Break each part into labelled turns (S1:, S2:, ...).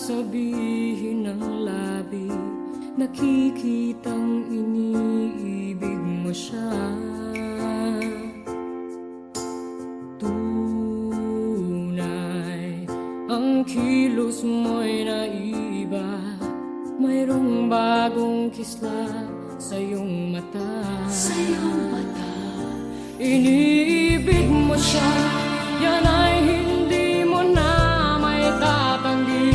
S1: sabihin ng labi, nakikitang iniibig mo siya. Tunay, ang kilos mo'y naiba, mayroong bagong kislap sa iyong mata. Iniibig mo siya, yan ay hindi mo na may tatanggi.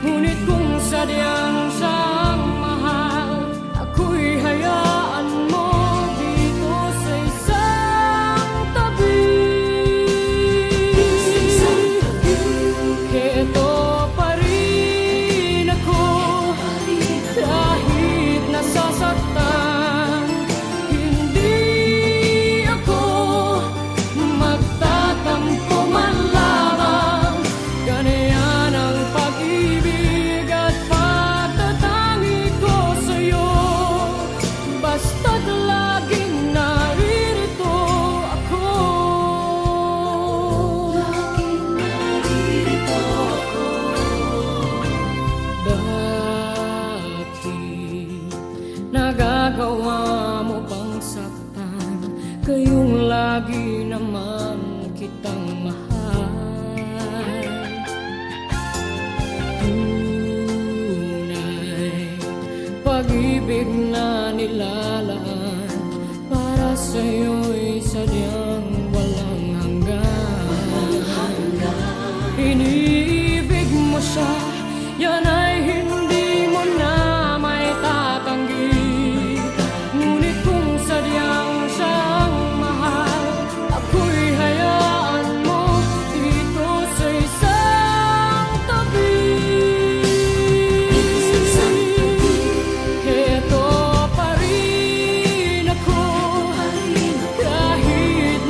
S1: Ngunit kung sadyang siyang mahal, ako'y hayaan mo dito sa isang tabi. Heto pa rin ako, kahit nasasaktan. Hindi ako magtatampo man lamang. Ganyan ang pag-ibig at pagtatangi ko sa'yo. Basta't laging naririto ako. Bakit nagagawa mo pang saktan? Kayong lagi naman kitang mahal. Tunay, pag-ibig na nilalaan para sa'yo'y sadyang walang hanggan. Iniibig mo siya, yan ay hindi mo na may tatanggi. Ngunit kung sadyang siyang mahal, ako'y hayaan mo dito sa isang tabi. Heto pa rin ako, kahit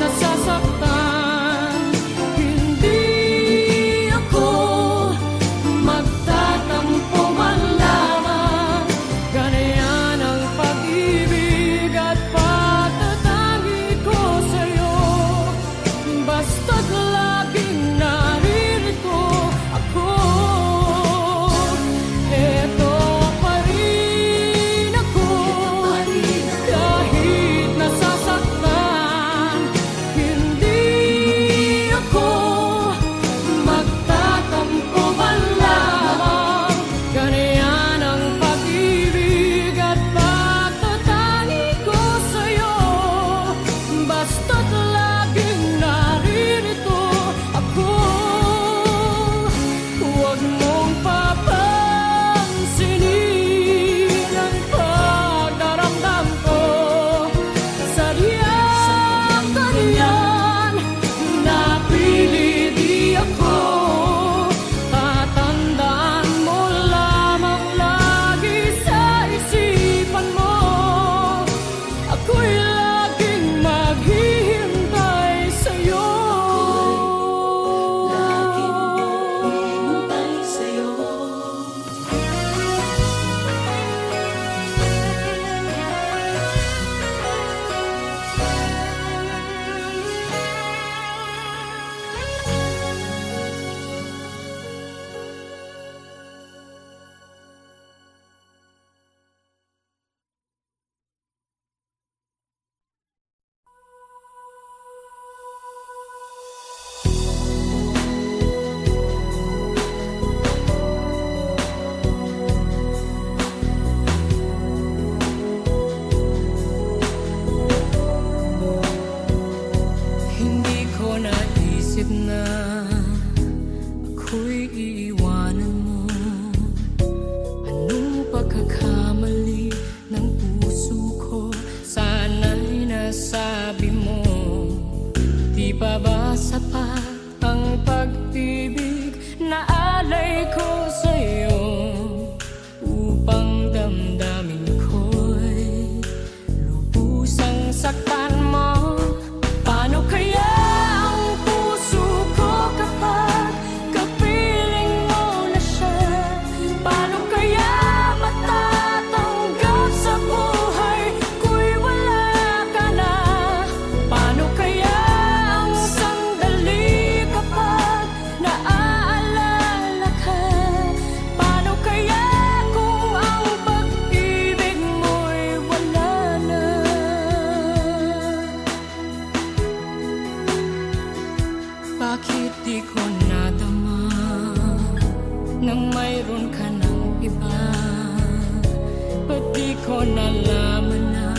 S1: di ko nalaman na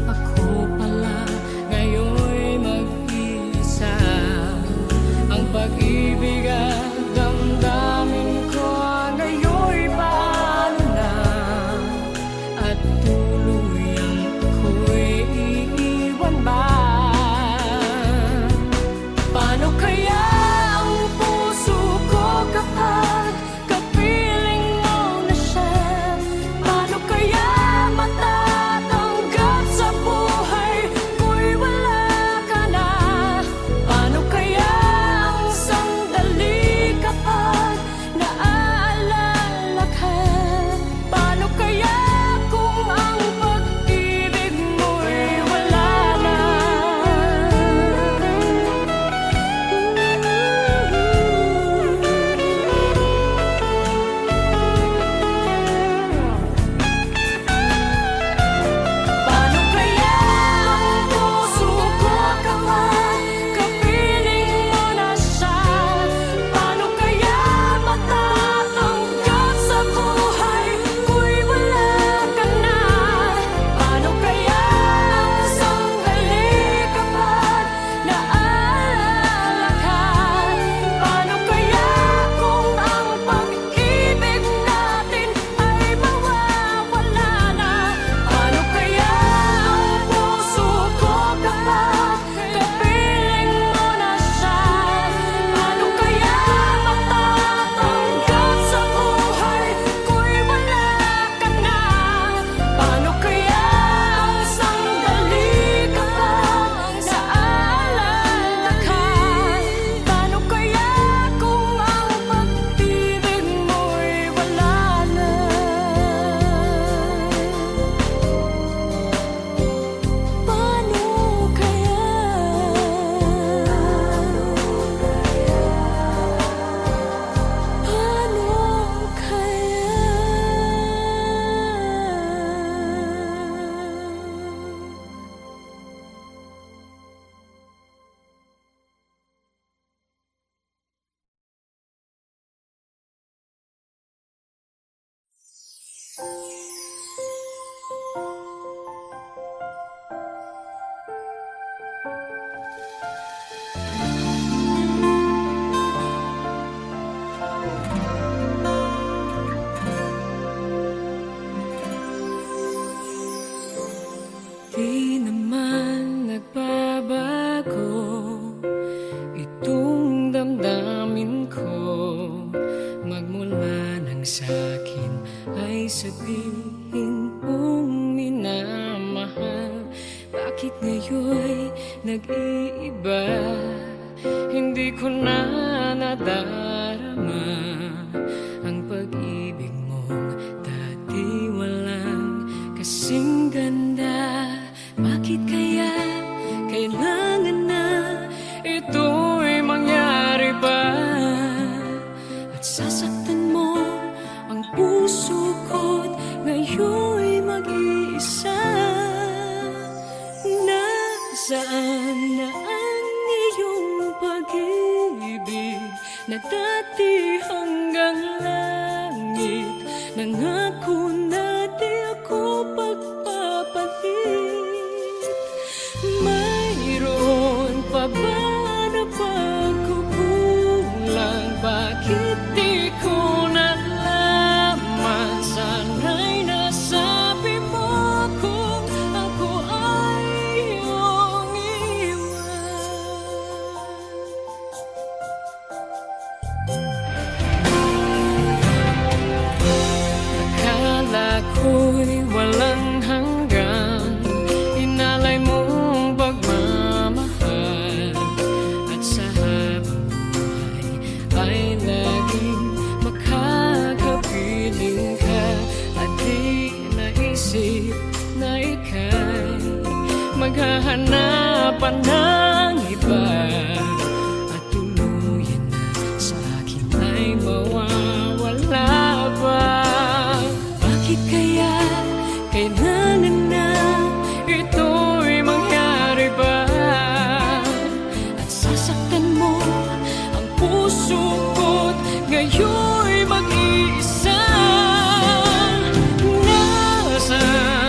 S1: ako pala ngayon'y mag-iisa. Ang pag-ibig at damdamin ko ngayon'y paano na, at tuluyang ako'y iiwan ba? Paano kaya ang puso ko kapag kapiling mo na siya? Paano kaya matatanggap sa buhay ko'y wala ka na? Paano kaya ang sandali kapag naaalala ka? Paano kaya kung ang pag-ibig mo'y wala na? Paano kaya ang puso ko kapag kapiling mo na siya? Paano kaya matatanggap sa buhay ko'y wala ka na? Paano kaya ang sandali kapag naaalala ka? Paano kaya kung ang pag-ibig natin ay mawawala na? Paano kaya ang puso ko kapag kapiling mo na siya? Paano kaya matatanggap sa buhay ko'y wala ka na? Paano kaya ang sandali kapag naaalala ka? Paano kaya kung ang pag-ibig mo'y wala na? Paano kaya? Di naman nagbabago itong damdamin ko, magmula nang sa'kin ay sabihin mong minamahal. Bakit ngayon'y nag-iiba? Hindi ko na nadarama ang pag-ibig mong dati walang kasing ganda. Bakit kaya kailangan na ito'y mangyari ba? At sasaktan mo ang puso ko't ngayon'y mag-iisa. Nasaan na ang iyong pag-ibig na dati hanggang langit? Nangako na di ako pagpapalit. Mayroon pa ba na pagkukulang? Bakit di ko nalaman? Sana'y nasabi mo kung ako ay iyong iwan. Akala ko'y walang hanggan, inalay mong pagmamahal, at sa habang buhay ay laging makakapiling ka. At di naisip na ika'y maghahanapan ng iba, at tuluyan na sa akin ay mawawala ba? Bakit kaya kailangan na ito'y mangyari ba? At sasaktan mo ang puso ko't ngayon'y mag-iisa. Nasaan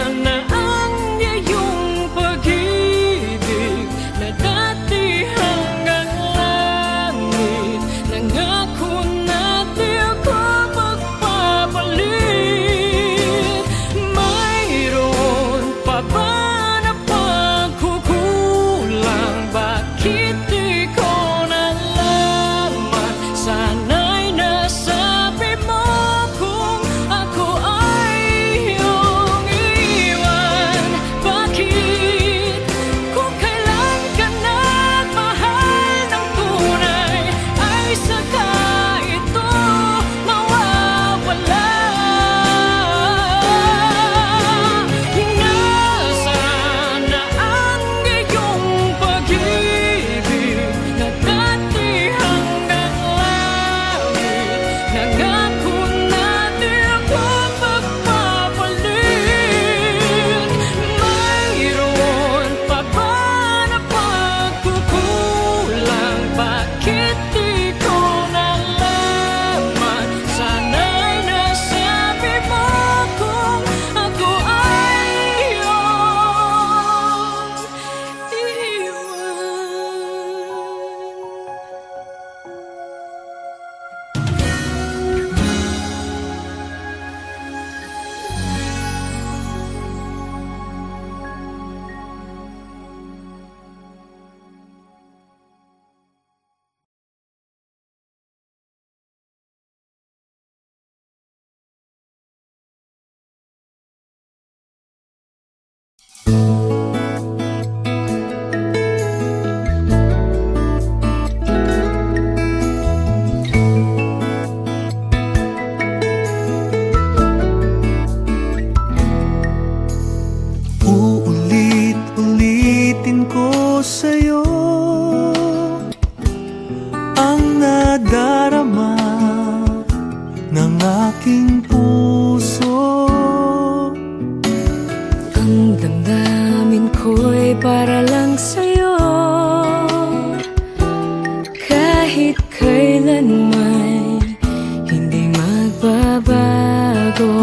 S1: damdamin ko'y para lang sa'yo. Kahit kailan may hindi magbabago.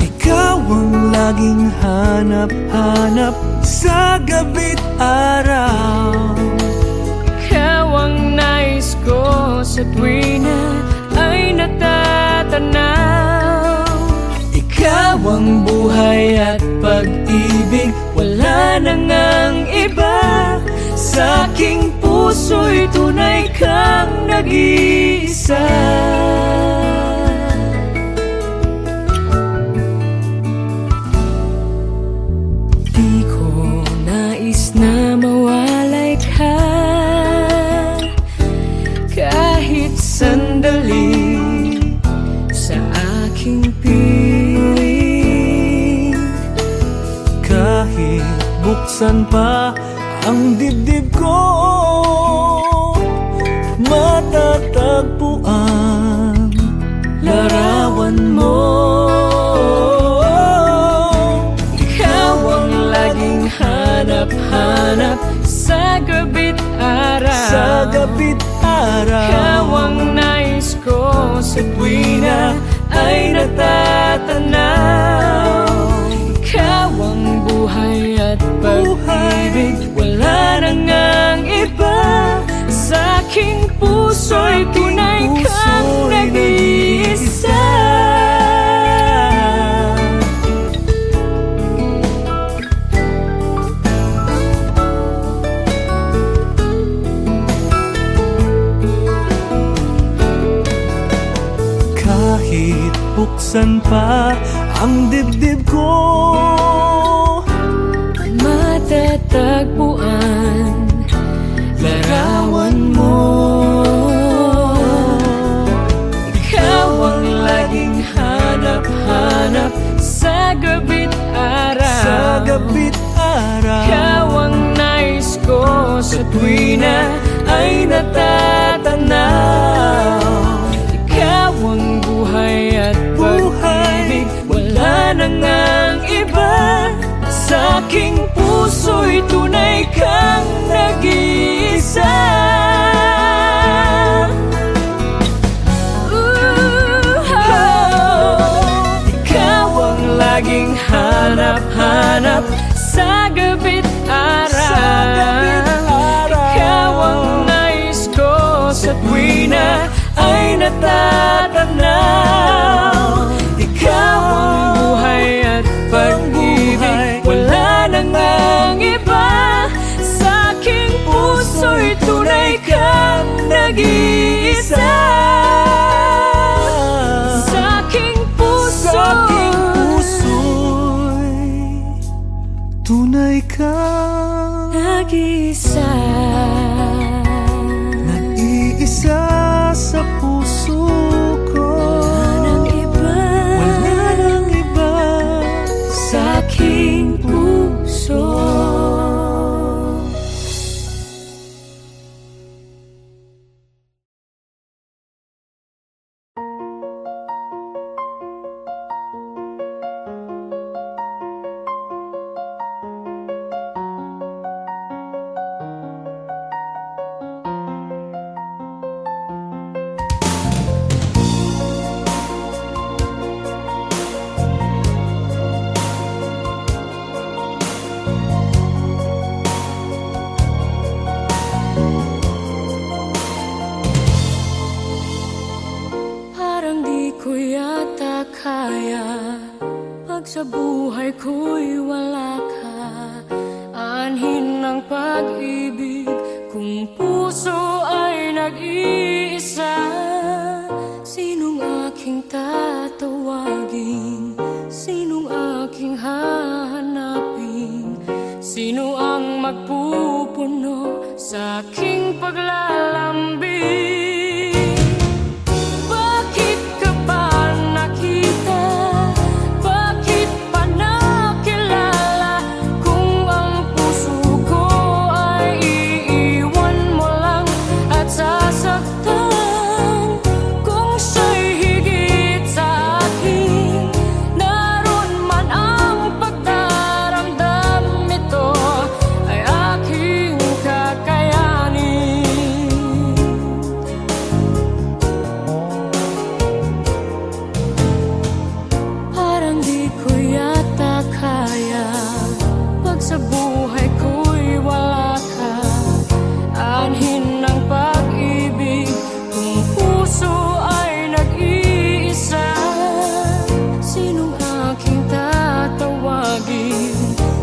S2: Ikaw ang laging hanap-hanap sa gabi't araw.
S1: Ikaw ang nais ko sa tuwi na ay natatanaw.
S2: Ikaw ang buhay at pag-ibig, wala nang ang iba. Sa aking puso'y tunay kang nag-iisa.
S1: Di ko nais na mawalay ka kahit sandali sa aking piling.
S2: Kahit buksan pa ang dibdib ko, matatagpuan larawan mo.
S1: Ikaw ang laging hanap-hanap sa gabi't araw.
S2: Sa gabi't araw,
S1: Ikaw ang nais ko sa tuwi na ay natatanaw. Ikaw ang buhay at pag-ibig, wala nang ang iba. Sa aking puso'y tunay kang nag-iisa.
S2: kahit buksan pa ang dibdib ko,
S1: matatagpuan larawan mo. Ikaw ang laging hanap-hanap sa gabi't araw.
S2: sa gabi't araw.
S1: Ikaw ang nais ko sa tuwi na ay natatanaw. Ikaw ang buhay at pag-ibig, wala nang ang iba. Sa aking puso'y tunay kang nag-iisa. Ikaw ang laging hanap-hanap sa gabi't araw. Ikaw ang nais ko sa tuwi na ay natatanaw. Ikaw ang buhay at pag-ibig, wala nang ang iba. Sa aking puso'y tunay kang nag-iisa. Sa aking
S2: puso'y tunay kang
S1: nag-iisa.
S2: nag-iisa sa puso ko.
S1: Wala nang iba
S2: sa
S1: aking puso. Parang di ko yata kaya pag sa buhay ko'y wala ka. Anhin ng pag-ibig kung puso ay nag-iisa. Sinong aking tatawagin? Sinong aking hahanapin? Sino ang magpupuno sa aking paglalambing? Bakit ka ba nakita? Bakit pa nakilala? Kung ang puso ko ay iiwan mo lang at sasaktan. Kung siya'y higit sa akin, sa buhay ko'y wala ka. Anhin ng pag-ibig kung puso ay nag-iisa. Sinong aking tatawagin?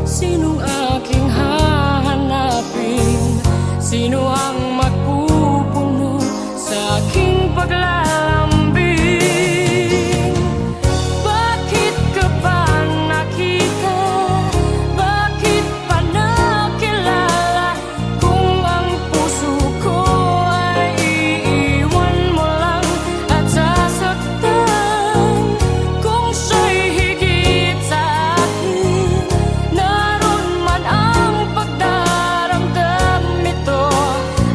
S1: Sinong aking hahanapin? Sino ang magpupuno sa aking paglalambing? Bakit ka ba nakita? Bakit pa nakilala? Kung ang puso ko ay iiwan mo lang at sasaktan. Kung siya'y higit sa akin, naroon man ang pagdaramdam, ito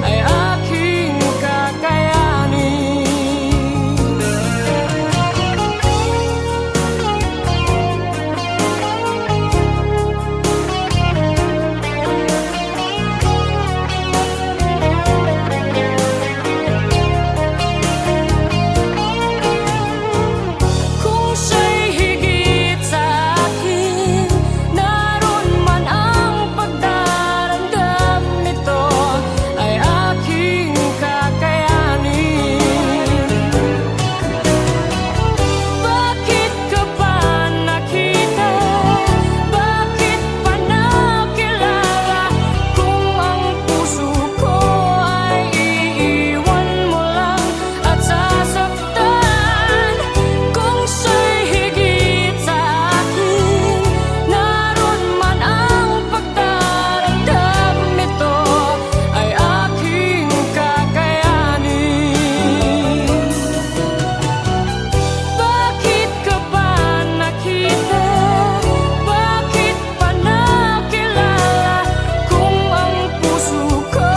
S1: ay aking kakayanin. Kung siya'y higit sa akin, naroon man ang pagdaramdam, ito ay aking kakayanin. Bakit ka ba nakita? Bakit pa nakilala? Kung ang puso ko ay iiwan mo lang at sasaktan. Kung siya'y higit sa akin, naroon man ang pagdaramdam, ito ay aking kakayanin. Bakit ka ba nakita? Bakit pa nakilala? Kung ang puso ko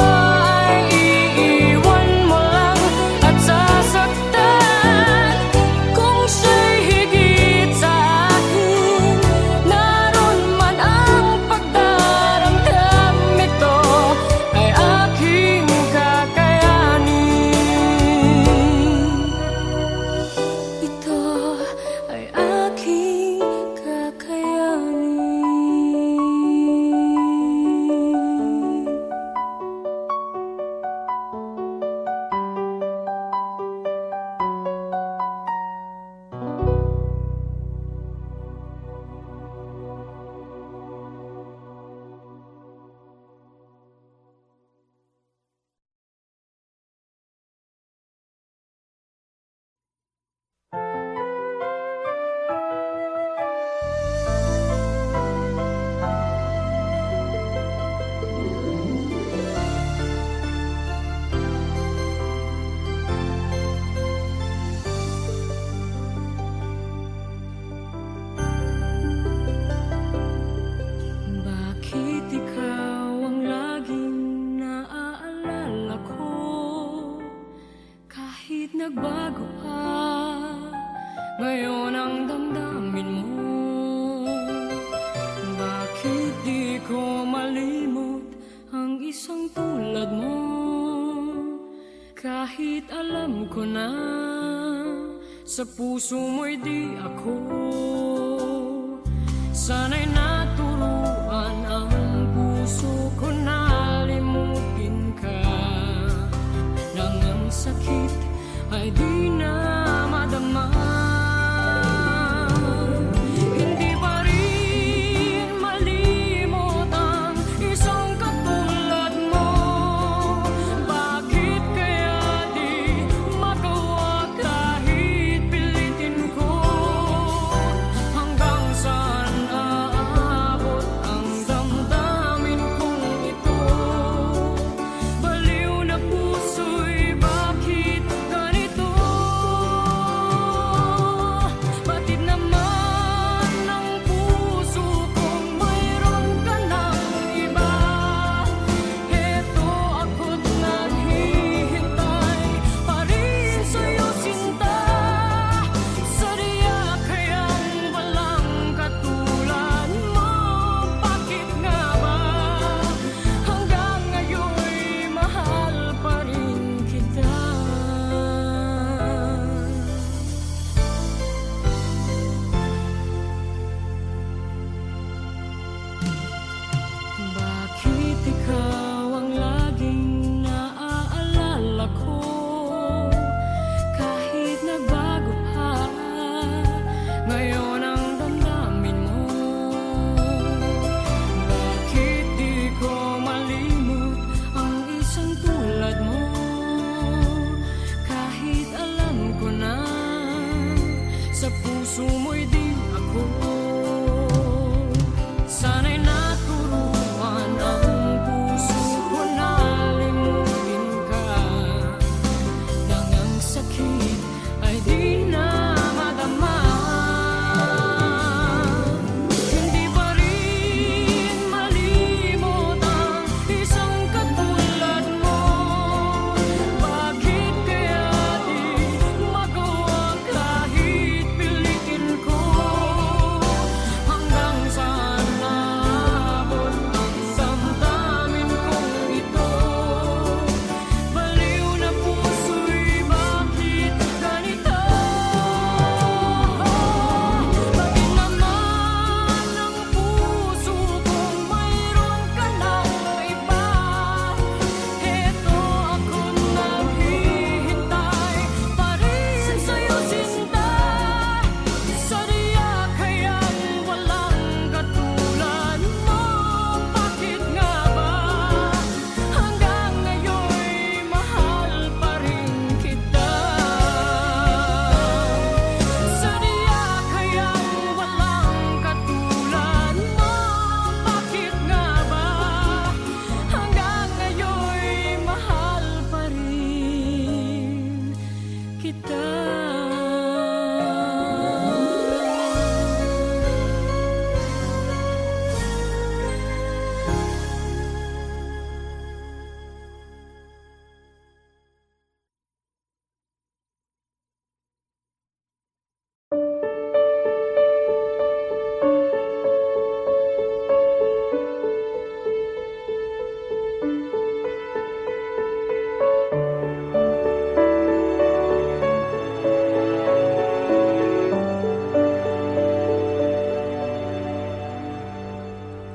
S1: ay iiwan mo lang at sasaktan. Kung siya'y higit sa akin, naroon man ang pagdaramdam, ito ay aking kakayanin. Ito ay aking kakayanin. Bakit ikaw ang laging naaalala ko? Kahit nagbago ka, ngayon ang damdamin mo. Bakit di ko malimot ang isang tulad mo? Kahit alam ko na sa puso mo'y di ako. Sana'y naturuan ang puso ko na limutin ka, nang ang sakit ay di na madama. Hindi pa rin malimot ang isang katulad mo. Bakit kaya di magawa kahit pilitin ko? Hanggang saan aabot ang damdamin kong ito? Baliw na puso'y bakit ganito?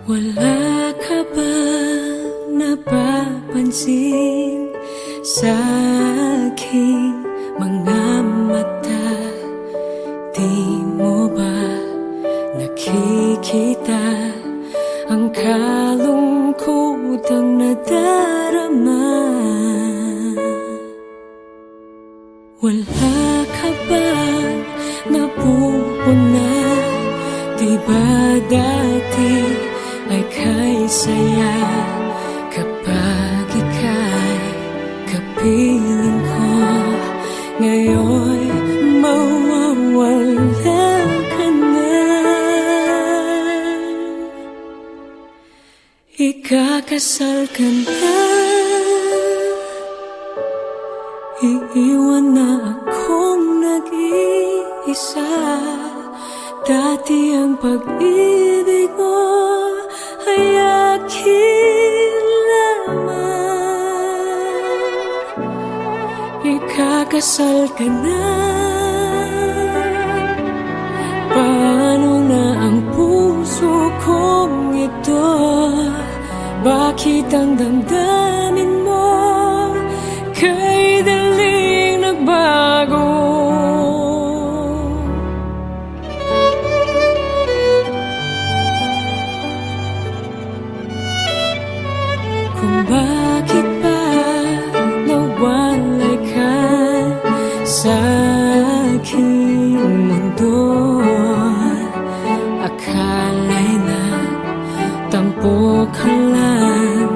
S1: Wala ka ba napapansin sa aking mga mata? Di mo ba nakikita ang kalungkotang nadarama? Wala ka bang napupuna? Di ba dati ay kay saya kapag ika'y kapiling ko? Ngayon mawawala ka na. Ikakasal ka na, iiwan na akong nag-iisa. Dati ang pag-ibig mo ay akin lamang. Ikakasal ka na, paano na ang puso kong ito? Bakit ang damdamin mo kay daling nagbago? Kung bakit ba nawalay ka sa aking mundo, akala'y nagtampo ka lang,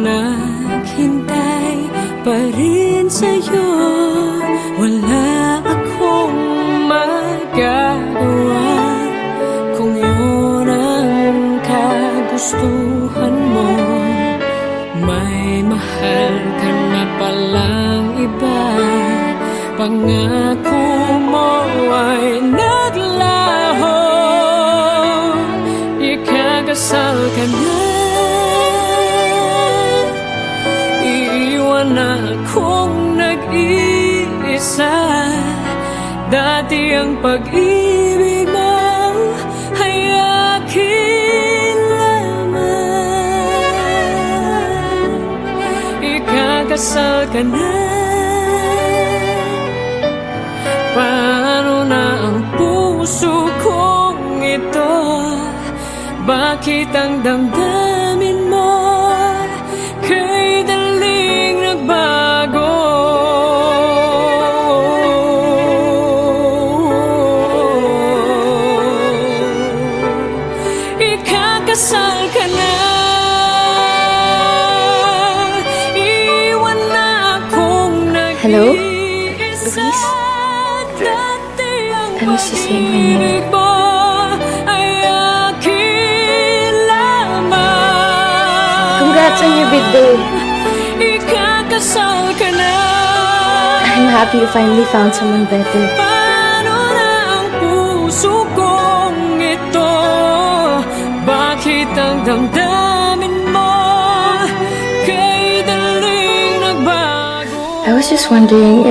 S1: naghintay pa rin sa'yo. Wala akong magagawa kung yun ang kagustuhan mo. May mahal ka na palang iba, pangako mo ay naglaho. Ikakasal ka na, iiwan na akong nag-iisa. Dati ang pag-ibig mo ay akin lamang. Ikakasal ka na, paano na ang puso kong ito? Bakit ang damdamin mo kay daling nagbago? Ikakasal ka na, iwan na akong nag-iisa.
S3: Hello? Luis? I miss you saying my name. Congrats on your big day.
S1: Ikakasal ka na,
S3: I'm happy you finally found someone better.
S1: paano na ang puso kong ito? Bakit ang damdamin mo kay daling nagbago?
S3: I was just wondering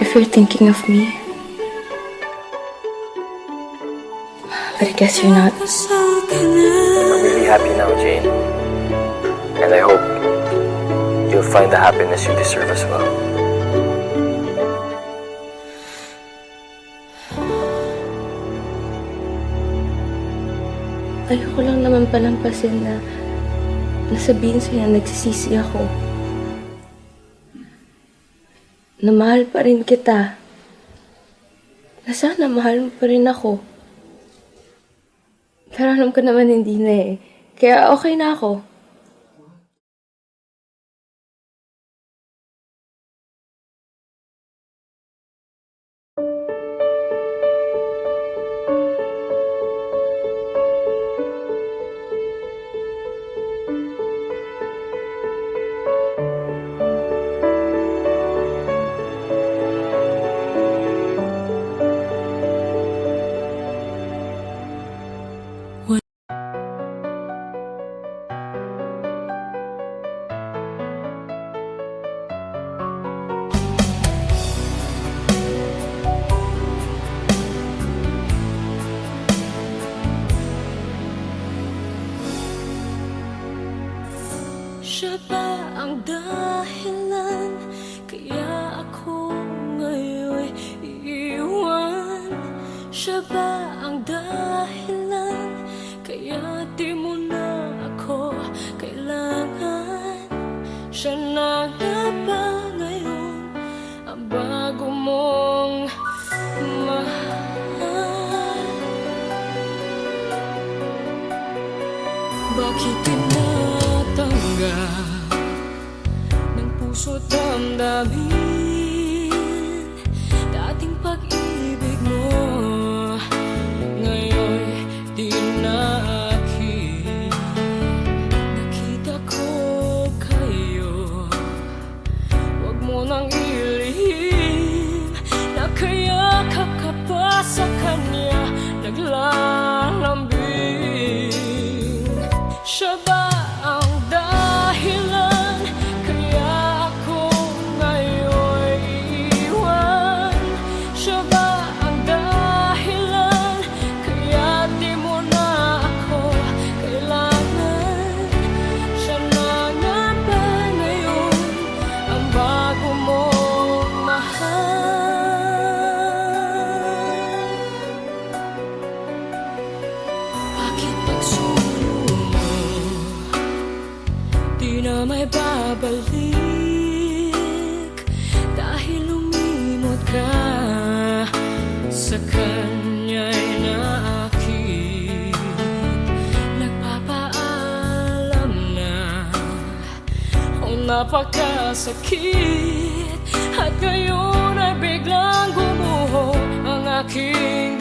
S3: if you're thinking of me. But I guess you're not.
S1: Ikakasal ka na,
S4: I'm really happy now, Jane. And I hope you'll find the happiness you deserve as well.
S3: Ayoko lang naman palampasin na nasabihin sa'yo na nagsisisi ako. Na mahal pa rin kita. Na sana mahal mo pa rin ako. Pero alam ko naman hindi na eh. Kaya okay na ako.
S1: Siya ba ang dahilan kaya ako ngayon iiwan? Siya ba ang dahilan kaya di mo na ako kailangan? Siya na nga ba ngayon ang bago mong mahal? Bakit tinatanggap ng puso't damdamin dating pag-ibig mo? Ngayon di na akin. Nakita ko kayo, wag mo nang ilihim. Nakayakap ka pa sa kanya, naglalambing. Siya ba ang dahilan kaya ako ngayon iiwan? Siya ba ang dahilan kaya di mo na ako kailangan? Siya na nga ba ngayon ang bago mong mahal? Bakit pagsulo mo di na may babalik? Dahil lumimot ka sa kanya'y naakit. Nagpapaalam na napakasakit. At ngayon ay biglang gumuho ang aking